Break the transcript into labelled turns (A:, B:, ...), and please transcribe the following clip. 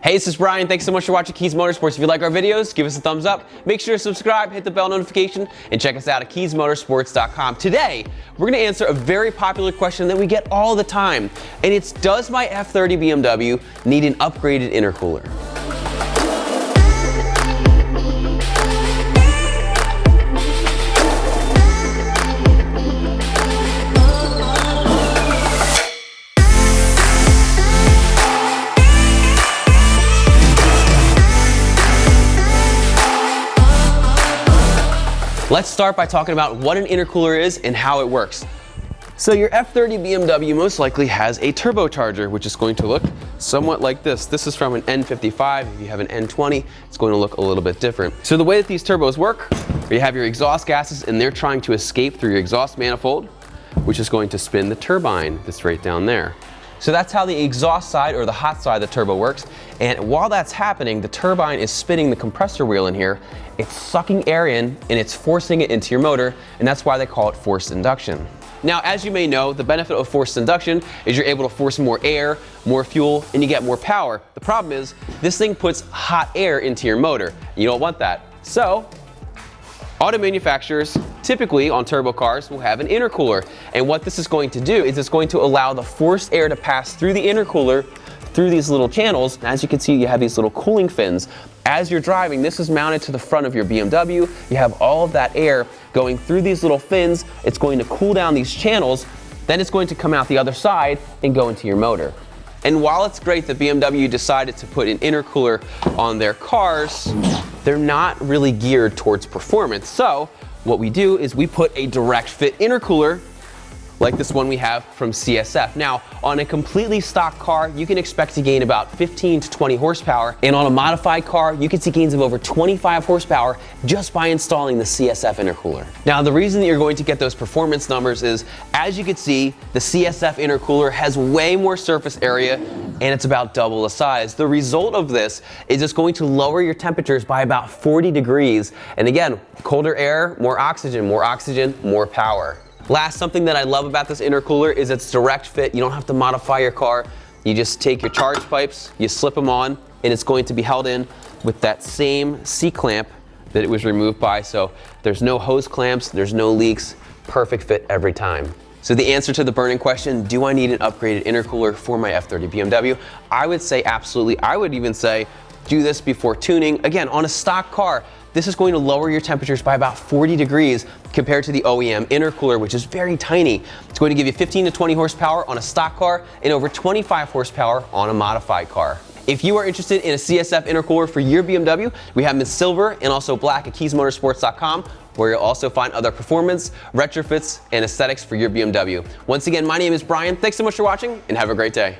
A: Hey, this is Bryan. Thanks so much for watching Kies Motorsports. If you like our videos, give us a thumbs up. Make sure to subscribe, hit the bell notification, and check us out at kiesmotorsports.com. Today, we're going to answer a very popular question that we get all the time, and it's, does my F30 BMW need an upgraded intercooler? Let's start by talking about what an intercooler is and how it works. So your F30 BMW most likely has a turbocharger, which is going to look somewhat like this. This is from an N55. If you have an N20, it's going to look a little bit different. So the way that these turbos work, you have your exhaust gases and they're trying to escape through your exhaust manifold, which is going to spin the turbine that's right down there. So that's how the exhaust side, or the hot side of the turbo, works. And while that's happening, the turbine is spinning the compressor wheel in here. It's sucking air in and it's forcing it into your motor, and that's why they call it forced induction. Now, as you may know, the benefit of forced induction is you're able to force more air, more fuel, and you get more power. The problem is, this thing puts hot air into your motor. You don't want that. So, auto manufacturers, typically on turbo cars, will have an intercooler. And what this is going to do is it's going to allow the forced air to pass through the intercooler through these little channels. And as you can see, you have these little cooling fins. As you're driving, this is mounted to the front of your BMW. You have all of that air going through these little fins. It's going to cool down these channels. Then it's going to come out the other side and go into your motor. And while it's great that BMW decided to put an intercooler on their cars, they're not really geared towards performance. So what we do is we put a direct fit intercooler like this one we have from CSF. Now, on a completely stock car, you can expect to gain about 15 to 20 horsepower. And on a modified car, you can see gains of over 25 horsepower just by installing the CSF intercooler. Now, the reason that you're going to get those performance numbers is, as you can see, the CSF intercooler has way more surface area and it's about double the size. The result of this is it's going to lower your temperatures by about 40 degrees. And again, colder air, more oxygen, more power. Last, something that I love about this intercooler is it's direct fit. You don't have to modify your car. You just take your charge pipes, you slip them on, and it's going to be held in with that same C-clamp that it was removed by. So there's no hose clamps, there's no leaks, perfect fit every time. So the answer to the burning question, do I need an upgraded intercooler for my F30 BMW? I would say absolutely. I would even say do this before tuning. Again, on a stock car, this is going to lower your temperatures by about 40 degrees compared to the OEM intercooler, which is very tiny. It's going to give you 15 to 20 horsepower on a stock car and over 25 horsepower on a modified car. If you are interested in a CSF intercooler for your BMW, we have them in silver and also black at kiesmotorsports.com, where you'll also find other performance, retrofits, and aesthetics for your BMW. Once again, my name is Bryan. Thanks so much for watching and have a great day.